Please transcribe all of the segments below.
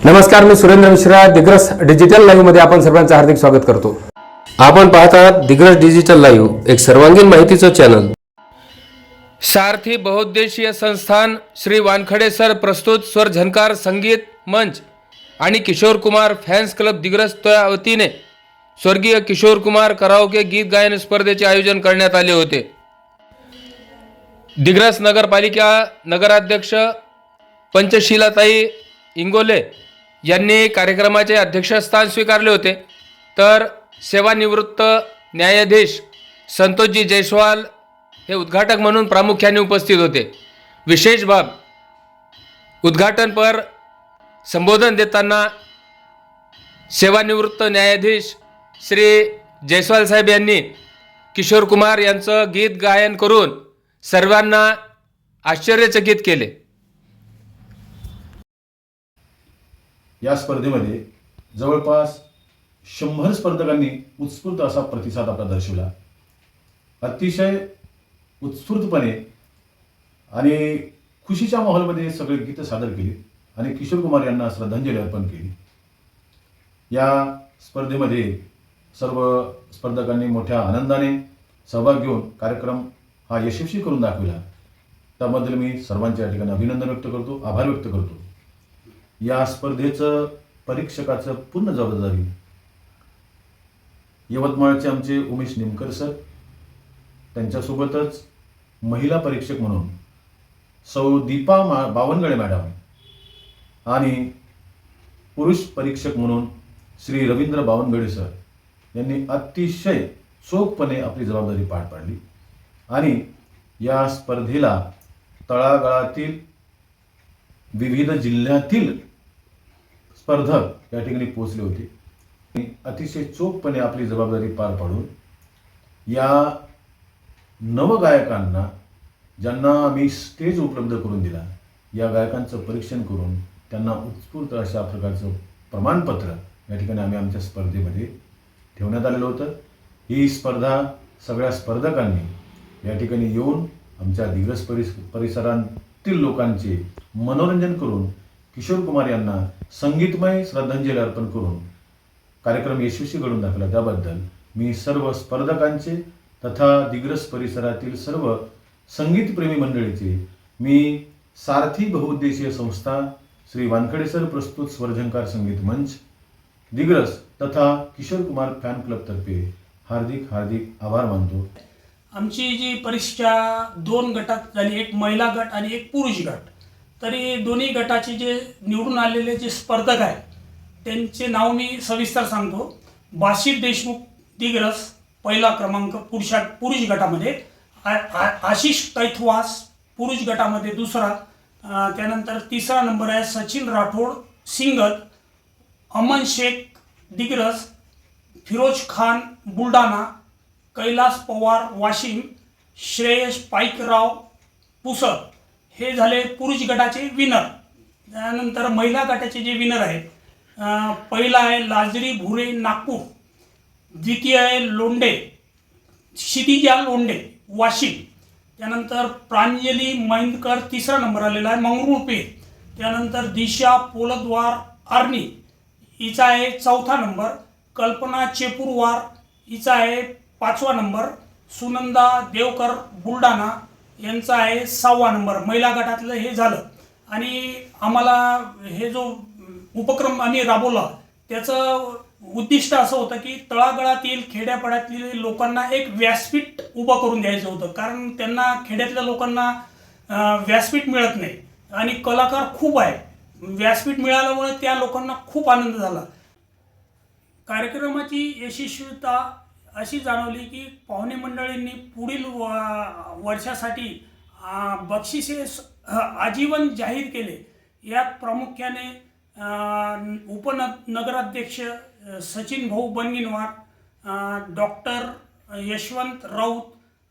नमस्कार, मी Surendra Mishra. Digras digital live मध्ये आपण सर्वांचं हार्दिक स्वागत करतो. आपण पाहत आहात दिग्रस डिजिटल लाईव्ह, एक सर्वांगीण माहितीचं चॅनल. सारथी बहुउद्देशीय संस्थान श्री वानखडे सर प्रस्तुत स्वर झंकार संगीत मंच आणि किशोर कुमार फॅन्स क्लब दिग्रस त्या वतीने स्वर्गीय किशोर कुमार कराओके गीत गायन स्पर्धेचे आयोजन करण्यात आले होते. दिग्रस नगरपालिका नगराध्यक्ष पंचशीलाताई इंगोले यांनी कार्यक्रमाचे अध्यक्षस्थान स्वीकारले होते. तर सेवानिवृत्त न्यायाधीश संतोषजी जयस्वाल हे उद्घाटक म्हणून प्रामुख्याने उपस्थित होते. विशेष बाब, उद्घाटनपर संबोधन देताना सेवानिवृत्त न्यायाधीश श्री जयस्वाल साहेब यांनी किशोर कुमार यांचं गीत गायन करून सर्वांना आश्चर्यचकित केले. या स्पर्धेमध्ये जवळपास 100 स्पर्धकांनी उत्स्फूर्त असा प्रतिसाद आपला दर्शवला. अतिशय उत्स्फूर्तपणे आणि खुशीच्या माहोलमध्ये सगळे गीतं सादर केली आणि किशोर कुमार यांना श्रद्धांजली अर्पण केली. या स्पर्धेमध्ये सर्व स्पर्धकांनी मोठ्या आनंदाने सहभाग घेऊन कार्यक्रम हा यशस्वी करून दाखविला. त्याबद्दल मी सर्वांच्या या ठिकाणी अभिनंदन व्यक्त करतो, आभार व्यक्त करतो. या स्पर्धेचं परीक्षकाचं पूर्ण जबाबदारी यवतमाळचे आमचे उमेश निमकर सर, त्यांच्यासोबतच महिला परीक्षक म्हणून सौ दीपा बावनगळे मॅडम आणि पुरुष परीक्षक म्हणून श्री रवींद्र बावनगळे सर यांनी अतिशय चोखपणे आपली जबाबदारी पार पाडली आणि या स्पर्धेला तळागाळातील विविध जिल्ह्यातील स्पर्धक या ठिकाणी पोहोचले होते. अतिशय चोखपणे आपली जबाबदारी पार पाडून या नवगायकांना, ज्यांना आम्ही स्टेज उपलब्ध करून दिला, या गायकांचं परीक्षण करून त्यांना उत्स्फूर्त अशा प्रकारचं प्रमाणपत्र या ठिकाणी आम्ही आमच्या स्पर्धेमध्ये ठेवण्यात आलेलं होतं. ही स्पर्धा सगळ्या स्पर्धकांनी या ठिकाणी येऊन आमच्या दिग्रस परिसरातील लोकांचे मनोरंजन करून किशोर कुमार यांना संगीतमय श्रद्धांजली अर्पण करून कार्यक्रम यशस्वी घडवून दाखवला. त्याबद्दल मी सर्व स्पर्धकांचे तथा दिग्रस परिसरातील सर्व संगीतप्रेमी मंडळीचे, मी सारथी बहुउद्देशीय संस्था श्री वानखडे सर प्रस्तुत स्वरझंकार संगीत मंच दिग्रस तथा किशोर कुमार फॅन क्लबतर्फे हार्दिक हार्दिक आभार मानतो. आमची जी परीक्षा 2 गटात झाली, एक महिला गट आणि एक पुरुष गट. तरी दोन्ही गटाचे जे निवडून आलेले जे स्पर्धक आहेत त्यांचे नाव मी सविस्तर सांगतो. बाशिर देशमुख दिग्रस पहिला क्रमांक पुरुष गटामध्ये, आशिष तैथवास पुरुष गटामध्ये दुसरा, त्यानंतर तिसरा नंबर आहे सचिन राठोड सिंगल, अमन शेख दिग्रस, फिरोज खान बुलढाणा, कैलास पवार वाशिम, श्रेयस पाईकराव पुसद हे झाले पुरुष गटाचे विनर. त्यानंतर महिला गटाचे जे विनर आहेत, पहिला आहे लाजरी भुरे नागपूर, द्वितीय आहे लोंढे क्षितिजा लोंढे वाशिम, त्यानंतर प्रांजली महिंदकर तिसरा नंबर आलेला आहे मंगरुळपीर, त्यानंतर दिशा पोलदवार आर्नी हिचा आहे 4था नंबर, कल्पना चेपूरवार हिचा आहे 5वा नंबर, सुनंदा देवकर बुलढाणा यांचा आहे 6वा नंबर. महिला गटातलं हे झालं. आणि आम्हाला हे जो उपक्रम आम्ही राबवला त्याचं उद्दिष्ट असं होतं की तळागाळातील खेड्यापाड्यातील लोकांना एक व्यासपीठ उभं करून द्यायचं होतं. कारण त्यांना खेड्यातल्या लोकांना व्यासपीठ मिळत नाही आणि कलाकार खूप आहे. व्यासपीठ मिळाल्यामुळे त्या लोकांना खूप आनंद झाला. कार्यक्रमाची यशस्वीता अशी जाणवली की पाहुणे मंडळींनी पुढील वर्षासाठी बक्षिसे आजीवन जाहीर केले. यात प्रामुख्याने उपनगराध्यक्ष सचिन भाऊ बनगिनवार, डॉक्टर यशवंत राऊत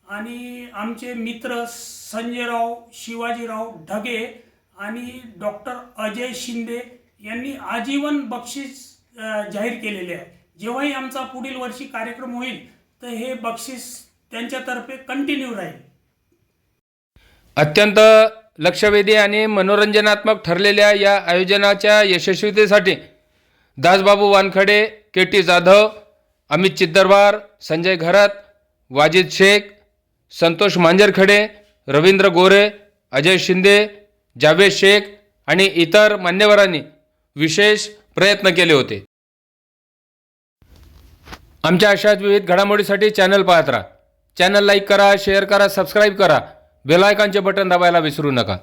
आणि आमचे मित्र संजयराव शिवाजीराव ढगे आणि डॉक्टर अजय शिंदे यांनी आजीवन बक्षीस जाहीर केलेले आहे. जेव्हाही आमचा पुढील वर्षी कार्यक्रम होईल तर हे बक्षीस त्यांच्यातर्फे कंटिन्यू राहील. अत्यंत लक्षवेधी आणि मनोरंजनात्मक ठरलेल्या या आयोजनाच्या यशस्वीतेसाठी दासबाबू वानखडे, के.टी. जाधव, अमित चिद्दरवार, संजय घरत, वाजिद शेख, संतोष मांजरखडे, रवींद्र गोरे, अजय शिंदे, जावेद शेख आणि इतर मान्यवरांनी विशेष प्रयत्न केले होते. आमच्या अशाच विविध घडामोडीसाठी चॅनल पाहत राहा. चॅनल लाईक करा, शेअर करा, सबस्क्राईब करा. बेल आयकॉनचे बटन दाबायला विसरू नका.